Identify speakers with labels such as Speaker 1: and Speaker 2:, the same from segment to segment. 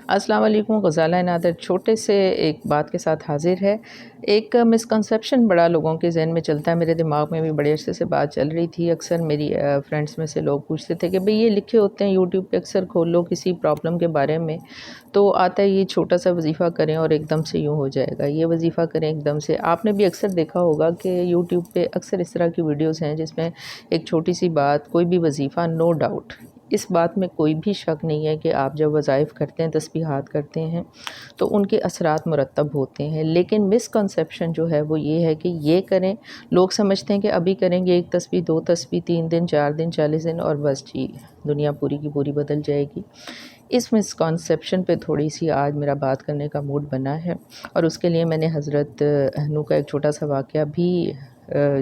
Speaker 1: السلام علیکم. غزالہ نادر چھوٹے سے ایک بات کے ساتھ حاضر ہے. ایک مسکنسیپشن بڑا لوگوں کے ذہن میں چلتا ہے، میرے دماغ میں بھی بڑے عرصے سے بات چل رہی تھی. اکثر میری فرینڈس میں سے لوگ پوچھتے تھے کہ بھئی یہ لکھے ہوتے ہیں یوٹیوب پہ، اکثر کھول لو کسی پرابلم کے بارے میں تو آتا ہے یہ چھوٹا سا وظیفہ کریں اور ایک دم سے یوں ہو جائے گا، یہ وظیفہ کریں ایک دم سے. آپ نے بھی اکثر دیکھا ہوگا کہ یوٹیوب پہ اکثر اس طرح کی ویڈیوز ہیں جس میں ایک چھوٹی سی بات، کوئی بھی وظیفہ، نو ڈاؤٹ اس بات میں کوئی بھی شک نہیں ہے کہ آپ جب وظائف کرتے ہیں، تسبیحات کرتے ہیں تو ان کے اثرات مرتب ہوتے ہیں. لیکن مسکنسیپشن جو ہے وہ یہ ہے کہ یہ کریں، لوگ سمجھتے ہیں کہ ابھی کریں گے 1 تسبیح 2 تسبیح 3 دن 4 دن 40 دن اور بس جی دنیا پوری کی پوری بدل جائے گی. اس مسکنسیپشن پہ تھوڑی سی آج میرا بات کرنے کا موڈ بنا ہے، اور اس کے لیے میں نے حضرت نو کا ایک چھوٹا سا واقعہ بھی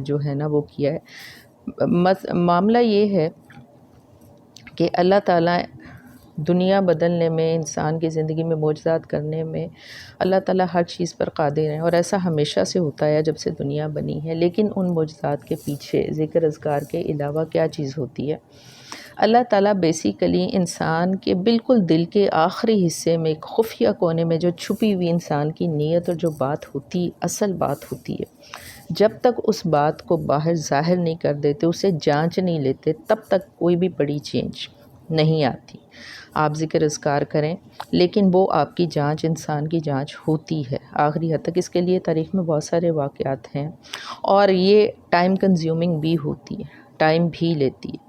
Speaker 1: جو ہے نا وہ کیا ہے. معاملہ یہ ہے کہ اللہ تعالیٰ دنیا بدلنے میں، انسان کی زندگی میں معجزات کرنے میں اللہ تعالیٰ ہر چیز پر قادر ہیں، اور ایسا ہمیشہ سے ہوتا ہے جب سے دنیا بنی ہے. لیکن ان معجزات کے پیچھے ذکر اذکار کے علاوہ کیا چیز ہوتی ہے؟ اللہ تعالیٰ بیسیکلی انسان کے بالکل دل کے آخری حصے میں، ایک خفیہ کونے میں جو چھپی ہوئی انسان کی نیت اور جو بات ہوتی، اصل بات ہوتی ہے، جب تک اس بات کو باہر ظاہر نہیں کر دیتے، اسے جانچ نہیں لیتے، تب تک کوئی بھی بڑی چینج نہیں آتی. آپ ذکر اذکار کریں لیکن وہ آپ کی جانچ، انسان کی جانچ ہوتی ہے آخری حد تک. اس کے لیے تاریخ میں بہت سارے واقعات ہیں اور یہ ٹائم کنزیومنگ بھی ہوتی ہے، ٹائم بھی لیتی ہے.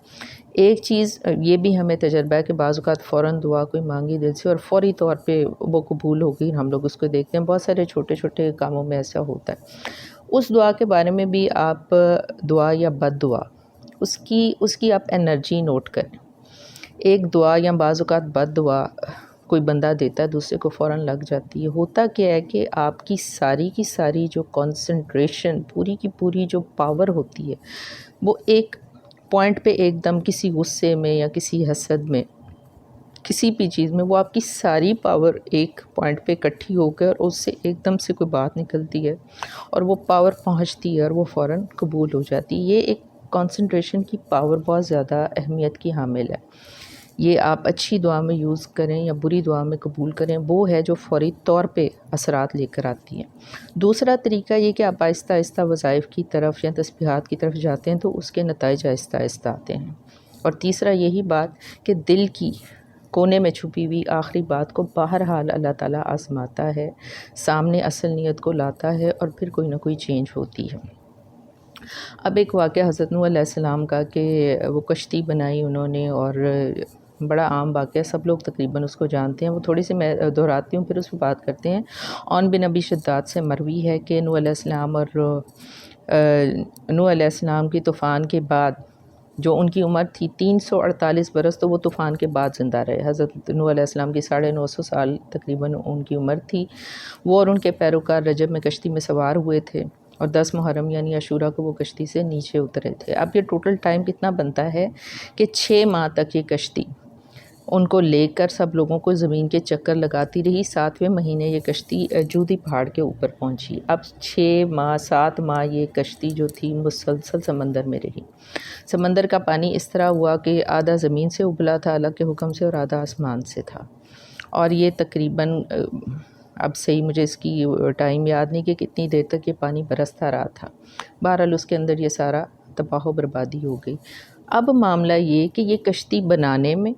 Speaker 1: ایک چیز یہ بھی ہمیں تجربہ ہے کہ بعض اوقات فوراً دعا کوئی مانگی دل سے اور فوری طور پہ وہ قبول ہو گئی. ہم لوگ اس کو دیکھتے ہیں، بہت سارے چھوٹے چھوٹے کاموں میں ایسا ہوتا ہے. اس دعا کے بارے میں بھی آپ دعا یا بد دعا، اس کی آپ انرجی نوٹ کریں. ایک دعا یا بعض اوقات بد دعا کوئی بندہ دیتا ہے، دوسرے کو فوراً لگ جاتی ہے. ہوتا کیا ہے کہ آپ کی ساری جو کنسنٹریشن، پوری کی پوری جو پاور ہوتی ہے، وہ ایک پوائنٹ پہ ایک دم کسی غصے میں یا کسی حسد میں، کسی بھی چیز میں، وہ آپ کی ساری پاور ایک پوائنٹ پہ اکٹھی ہو کر اور اس سے ایک دم سے کوئی بات نکلتی ہے اور وہ پاور پہنچتی ہے اور وہ فوراً قبول ہو جاتی ہے. یہ ایک کنسنٹریشن کی پاور بہت زیادہ اہمیت کی حامل ہے. یہ آپ اچھی دعا میں یوز کریں یا بری دعا میں قبول کریں، وہ ہے جو فوری طور پہ اثرات لے کر آتی ہیں. دوسرا طریقہ یہ کہ آپ آہستہ آہستہ وظائف کی طرف یا تسبیحات کی طرف جاتے ہیں تو اس کے نتائج آہستہ آہستہ آتے ہیں. اور تیسرا یہی بات کہ دل کی کونے میں چھپی ہوئی آخری بات کو بہرحال اللہ تعالیٰ آزماتا ہے، سامنے اصل نیت کو لاتا ہے اور پھر کوئی نہ کوئی چینج ہوتی ہے. اب ایک واقعہ حضرت نوح علیہ السلام کا کہ وہ کشتی بنائی انہوں نے، اور بڑا عام واقعہ، سب لوگ تقریباً اس کو جانتے ہیں. وہ تھوڑی سی میں دہراتی ہوں پھر اس پہ بات کرتے ہیں. بن ابی شداد سے مروی ہے کہ نوح علیہ السلام اور نوح علیہ السلام کی طوفان کے بعد جو ان کی عمر تھی 348 برس، تو وہ طوفان کے بعد زندہ رہے. حضرت نوح علیہ السلام کی 950 سال تقریباً ان کی عمر تھی. وہ اور ان کے پیروکار رجب میں کشتی میں سوار ہوئے تھے اور 10 محرم یعنی عاشوراء کو وہ کشتی سے نیچے اترے تھے. اب یہ ٹوٹل ٹائم کتنا بنتا ہے کہ 6 ماہ تک یہ کشتی ان کو لے کر سب لوگوں کو زمین کے چکر لگاتی رہی. 7ویں مہینے یہ کشتی جودی پہاڑ کے اوپر پہنچی. اب 6 ماہ 7 ماہ یہ کشتی جو تھی مسلسل سمندر میں رہی. سمندر کا پانی اس طرح ہوا کہ آدھا زمین سے ابلا تھا اللہ کے حکم سے اور آدھا آسمان سے تھا. اور یہ تقریباً اب صحیح مجھے اس کی ٹائم یاد نہیں کہ کتنی دیر تک یہ پانی برستا رہا تھا. بہرحال اس کے اندر یہ سارا تباہ و بربادی ہو گئی. اب معاملہ یہ کہ یہ کشتی بنانے میں،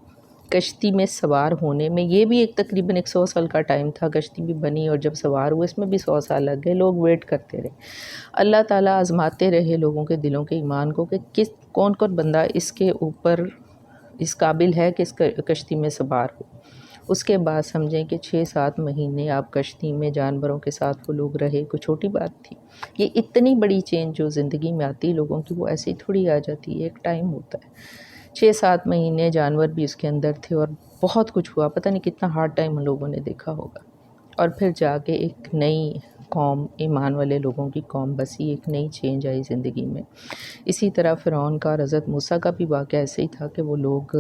Speaker 1: کشتی میں سوار ہونے میں، یہ بھی ایک تقریباً 100 سال کا ٹائم تھا. کشتی بھی بنی اور جب سوار ہوئے اس میں بھی 100 سال لگ گئے. لوگ ویٹ کرتے رہے. اللہ تعالیٰ آزماتے رہے لوگوں کے دلوں کے ایمان کو کہ کون بندہ اس کے اوپر اس قابل ہے کہ اس کشتی میں سوار ہو. اس کے بعد سمجھیں کہ 6-7 مہینے آپ کشتی میں جانوروں کے ساتھ وہ لوگ رہے. کوئی چھوٹی بات تھی؟ یہ اتنی بڑی چینج جو زندگی میں آتی لوگوں کی، وہ ایسے ہی تھوڑی آ جاتی ہے، ایک ٹائم ہوتا ہے. 6-7 مہینے جانور بھی اس کے اندر تھے اور بہت کچھ ہوا. پتہ نہیں کتنا ہارڈ ٹائم ان لوگوں نے دیکھا ہوگا. اور پھر جا کے ایک نئی قوم، ایمان والے لوگوں کی قوم بسی، ایک نئی چینج آئی زندگی میں. اسی طرح فرعون کا اور حضرت موسیٰ کا بھی واقعہ ایسے ہی تھا کہ وہ لوگ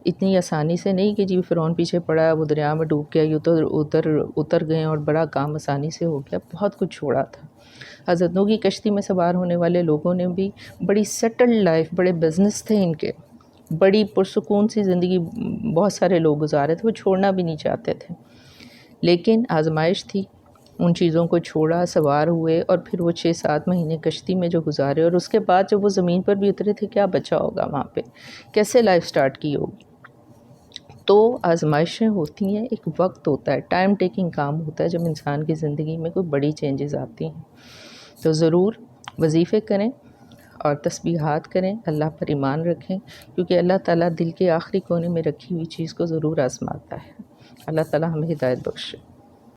Speaker 1: اتنی آسانی سے نہیں کہ جی فرعون پیچھے پڑا، وہ دریا میں ڈوب گیا، اتر گئے اور بڑا کام آسانی سے ہو گیا. بہت کچھ چھوڑا تھا. حضرت نوح کی کشتی میں سوار ہونے والے لوگوں نے بھی بڑی سیٹلڈ لائف، بڑے بزنس تھے ان کے، بڑی پرسکون سی زندگی بہت سارے لوگ گزارے تھے، وہ چھوڑنا بھی نہیں چاہتے تھے. لیکن آزمائش تھی، ان چیزوں کو چھوڑا، سوار ہوئے، اور پھر وہ 6-7 مہینے کشتی میں جو گزارے، اور اس کے بعد جب وہ زمین پر بھی اترے تھے، کیا بچا ہوگا وہاں پہ، کیسے لائف سٹارٹ کی ہوگی۔ تو آزمائشیں ہوتی ہیں، ایک وقت ہوتا ہے، ٹائم ٹیکنگ کام ہوتا ہے جب انسان کی زندگی میں کوئی بڑی چینجز آتی ہیں۔ تو ضرور وظیفے کریں اور تسبیحات کریں، اللہ پر ایمان رکھیں، کیونکہ اللہ تعالیٰ دل کے آخری کونے میں رکھی ہوئی چیز کو ضرور آزماتا ہے۔ اللہ تعالیٰ ہمیں ہدایت بخشے۔